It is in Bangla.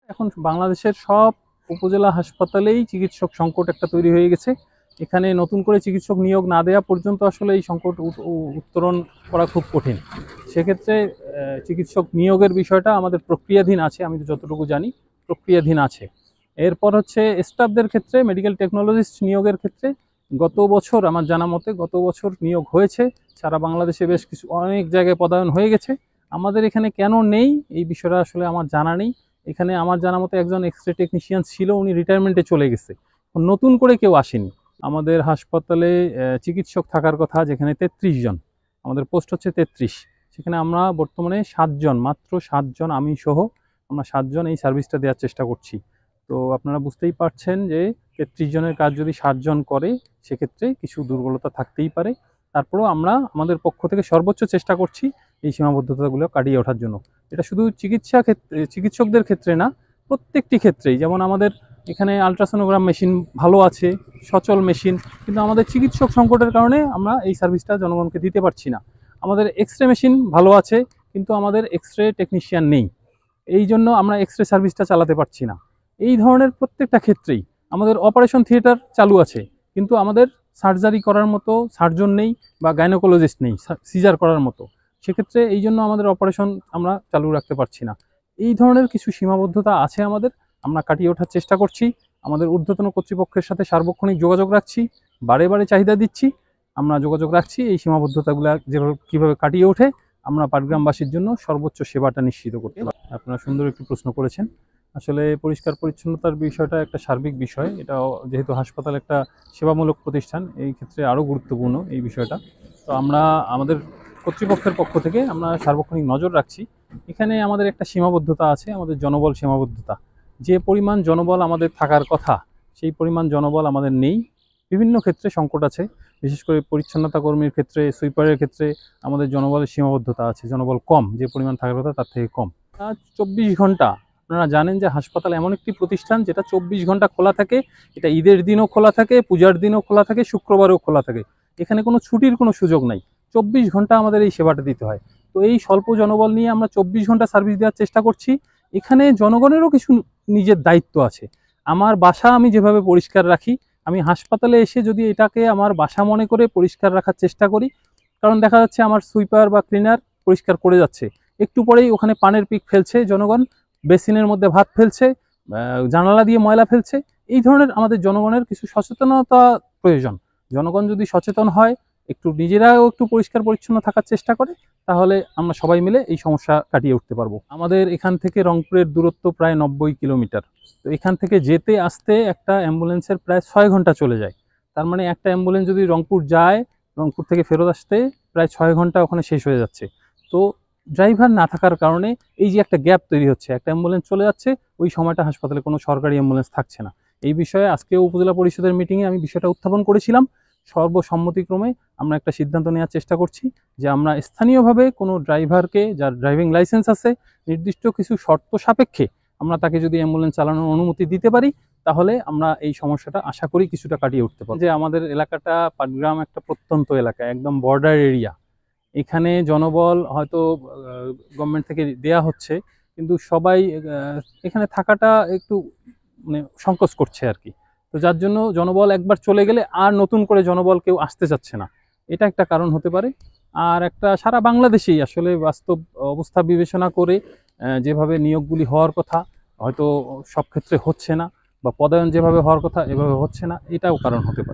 এখন বাংলাদেশের সব উপজেলা হাসপাতালেই চিকিৎসক সংকট একটা তৈরি হয়ে গেছে। এখানে নতুন করে চিকিৎসক নিয়োগ না দেওয়া পর্যন্ত আসলে এই সংকট উত্তরণ করা খুব কঠিন। সেক্ষেত্রে চিকিৎসক নিয়োগের বিষয়টা আমাদের প্রক্রিয়াধীন আছে, আমি তো যতটুকু জানি প্রক্রিয়াধীন আছে। এরপর হচ্ছে স্টাফদের ক্ষেত্রে মেডিকেল টেকনোলজিস্ট নিয়োগের ক্ষেত্রে গত বছর আমার জানা মতে গত বছর নিয়োগ হয়েছে। সারা বাংলাদেশে বেশ কিছু অনেক জায়গায় পদায়ন হয়ে গেছে। আমাদের এখানে কেন নেই এই বিষয়টা আসলে আমার জানা নেই। এখানে আমার জানা মতো একজন এক্সরে টেকনিশিয়ান ছিল, উনি রিটায়ারমেন্টে চলে গেছে, নতুন করে কেউ আসেনি। আমাদের হাসপাতালে চিকিৎসক থাকার কথা যেখানে 33 জন, আমাদের পোস্ট হচ্ছে 33, সেখানে আমরা বর্তমানে 7 জন, মাত্র 7 জন, আমি সহ আমরা 7 জন এই সার্ভিসটা দেওয়ার চেষ্টা করছি। তো আপনারা বুঝতেই পারছেন যে 33 জনের কাজ যদি 7 জন করে সেক্ষেত্রে কিছু দুর্বলতা থাকতেই পারে। তারপরেও আমরা আমাদের পক্ষ থেকে সর্বোচ্চ চেষ্টা করছি এই সীমাবদ্ধতাগুলো কাটিয়ে ওঠার জন্য। এটা শুধু চিকিৎসকদের ক্ষেত্রে না, প্রত্যেকটি ক্ষেত্রেই। যেমন আমাদের এখানে আলট্রাসোনোগ্রাম মেশিন ভালো আছে, সচল মেশিন, কিন্তু আমাদের চিকিৎসক সংকটের কারণে আমরা এই সার্ভিসটা জনগণকে দিতে পারছি না। আমাদের এক্সরে মেশিন ভালো আছে, কিন্তু আমাদের এক্সরে টেকনিশিয়ান নেই, এই জন্য আমরা এক্সরে সার্ভিসটা চালাতে পারছি না। এই ধরনের প্রত্যেকটা ক্ষেত্রেই আমাদের অপারেশন থিয়েটার চালু আছে, কিন্তু আমাদের সার্জারি করার মতো সার্জন নেই বা গাইনোকোলজিস্ট নেই সিজার করার মতো। সেক্ষেত্রে এই জন্য আমাদের অপারেশন আমরা চালু রাখতে পারছি না। এই ধরনের কিছু সীমাবদ্ধতা আছে আমাদের, আমরা কাটিয়ে ওঠার চেষ্টা করছি। আমাদের ঊর্ধ্বতন কর্তৃপক্ষের সাথে সার্বক্ষণিক যোগাযোগ রাখছি, বারে বারে চাহিদা দিচ্ছি, আমরা যোগাযোগ রাখছি এই সীমাবদ্ধতাগুলো যেভাবে কীভাবে কাটিয়ে ওঠে আমরা পাটগ্রামবাসীর জন্য সর্বোচ্চ সেবাটা নিশ্চিত করতে পারি। আপনারা সুন্দর একটি প্রশ্ন করেছেন। আসলে পরিষ্কার পরিচ্ছন্নতার বিষয়টা একটা সার্বিক বিষয়, এটা যেহেতু হাসপাতাল একটা সেবামূলক প্রতিষ্ঠান, এই ক্ষেত্রে আরও গুরুত্বপূর্ণ এই বিষয়টা। তো আমরা আমাদের কর্তৃপক্ষের পক্ষ থেকে আমরা সার্বক্ষণিক নজর রাখছি। এখানে আমাদের একটা সীমাবদ্ধতা আছে, আমাদের জনবল সীমাবদ্ধতা। যে পরিমাণ জনবল আমাদের থাকার কথা সেই পরিমাণ জনবল আমাদের নেই। বিভিন্ন ক্ষেত্রে সংকট আছে, বিশেষ করে পরিচ্ছন্নতা কর্মীর ক্ষেত্রে, সুইপারের ক্ষেত্রে আমাদের জনবলের সীমাবদ্ধতা আছে, জনবল কম, যে পরিমাণ থাকার কথা তার থেকে কম। 24 ঘন্টা, আপনারা জানেন যে হাসপাতাল এমন একটি প্রতিষ্ঠান যেটা 24 ঘন্টা খোলা থাকে। এটা ঈদের দিনও খোলা থাকে, পূজার দিনও খোলা থাকে, শুক্রবারেও খোলা থাকে। এখানে কোনো ছুটির কোনো সুযোগ নাই, 24 ঘন্টা আমাদের এই সেবাটা দিতে হয়। তো এই স্বল্প জনবল নিয়ে আমরা 24 ঘন্টা সার্ভিস দেওয়ার চেষ্টা করছি। এখানে জনগণেরও কিছু নিজের দায়িত্ব আছে। আমার বাসা আমি যেভাবে পরিষ্কার রাখি, আমি হাসপাতালে এসে যদি এটাকে আমার বাসা মনে করে পরিষ্কার রাখার চেষ্টা করি, কারণ দেখা যাচ্ছে আমার সুইপার বা ক্লিনার পরিষ্কার করে যাচ্ছে, একটু পরেই ওখানে পানের পিক ফেলছে জনগণ, বেসিনের মধ্যে ভাত ফেলছে, জানালা দিয়ে ময়লা ফেলছে। এই ধরনের আমাদের জনগণের কিছু সচেতনতা প্রয়োজন। জনগণ যদি সচেতন হয়, একটু নিজেরাও একটু পরিষ্কার পরিচ্ছন্ন থাকার চেষ্টা করে, তাহলে আমরা সবাই মিলে এই সমস্যা কাটিয়ে উঠতে পারবো। আমাদের এখান থেকে রংপুরের দূরত্ব প্রায় 90 কিলোমিটার। তো এখান থেকে যেতে আসতে একটা অ্যাম্বুলেন্সের প্রায় 6 ঘন্টা চলে যায়। তার মানে একটা অ্যাম্বুলেন্স যদি রংপুর যায়, রংপুর থেকে ফেরত আসতে প্রায় 6 ঘন্টা ওখানে শেষ হয়ে যাচ্ছে। তো ড্রাইভার না থাকার কারণে এই যে একটা গ্যাপ তৈরি হচ্ছে, একটা অ্যাম্বুলেন্স চলে যাচ্ছে, ওই সময়টা হাসপাতালে কোনো সরকারি অ্যাম্বুলেন্স থাকছে না। এই বিষয়ে আজকে উপজেলা পরিষদের মিটিংয়ে আমি বিষয়টা উত্থাপন করেছিলাম। সর্বসম্মতিক্রমে আমরা একটা সিদ্ধান্ত নেওয়ার চেষ্টা করছি যে আমরা স্থানীয়ভাবে কোনো ড্রাইভারকে, যার ড্রাইভিং লাইসেন্স আছে, নির্দিষ্ট কিছু শর্ত সাপেক্ষে আমরা তাকে যদি অ্যাম্বুলেন্স চালানোর অনুমতি দিতে পারি, তাহলে আমরা এই সমস্যাটা আশা করি কিছুটা কাটিয়ে উঠতে পারব। যে আমাদের এলাকাটা পাটগ্রাম একটা প্রত্যন্ত এলাকা, একদম বর্ডার এরিয়া। এখানে জনবল হয়তো গভর্নমেন্ট থেকে দেয়া হচ্ছে, কিন্তু সবাই এখানে থাকাটা একটু মানে সংকোচ করছে আর কি। তো যার জন্য জনবল একবার চলে গেলে আর নতুন করে জনবল কেউ আসতে চাচ্ছে না, এটা একটা কারণ হতে পারে। আর একটা সারা বাংলাদেশেই আসলে বাস্তব অবস্থা বিবেচনা করে যেভাবে নিয়োগগুলি হওয়ার কথা হয়তো সব ক্ষেত্রে হচ্ছে না, বা পদায়ন যেভাবে হওয়ার কথা এভাবে হচ্ছে না, এটাও কারণ হতে পারে।